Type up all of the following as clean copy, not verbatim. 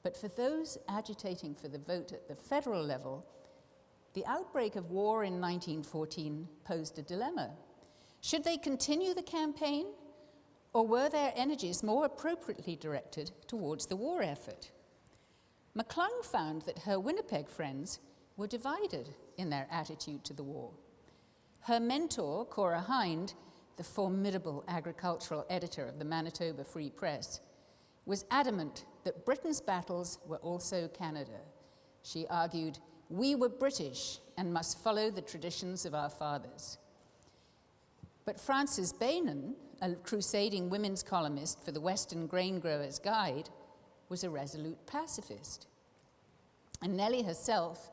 But for those agitating for the vote at the federal level, the outbreak of war in 1914 posed a dilemma. Should they continue the campaign, or were their energies more appropriately directed towards the war effort? McClung found that her Winnipeg friends were divided in their attitude to the war. Her mentor, Cora Hind, the formidable agricultural editor of the Manitoba Free Press, was adamant that Britain's battles were also Canada. She argued, "We were British and must follow the traditions of our fathers." But Frances Beynon, a crusading women's columnist for the Western Grain Growers Guide, was a resolute pacifist. And Nellie herself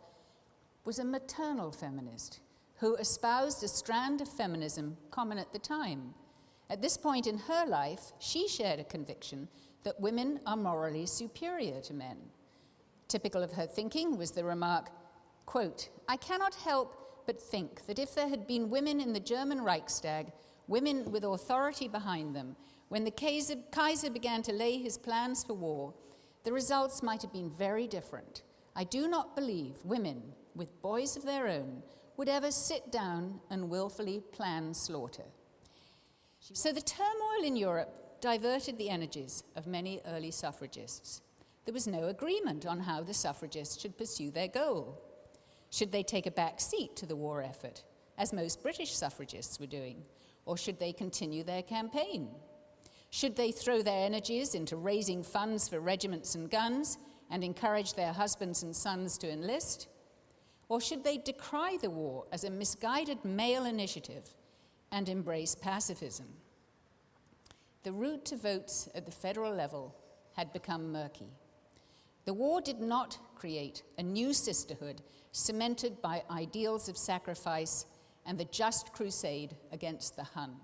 was a maternal feminist who espoused a strand of feminism common at the time. At this point in her life, she shared a conviction that women are morally superior to men. Typical of her thinking was the remark, quote, "I cannot help but think that if there had been women in the German Reichstag, women with authority behind them, when the Kaiser began to lay his plans for war, the results might have been very different. I do not believe women with boys of their own would ever sit down and willfully plan slaughter." So the turmoil in Europe diverted the energies of many early suffragists. There was no agreement on how the suffragists should pursue their goal. Should they take a back seat to the war effort, as most British suffragists were doing, or should they continue their campaign? Should they throw their energies into raising funds for regiments and guns and encourage their husbands and sons to enlist? Or should they decry the war as a misguided male initiative and embrace pacifism? The route to votes at the federal level had become murky. The war did not create a new sisterhood cemented by ideals of sacrifice and the just crusade against the Hun.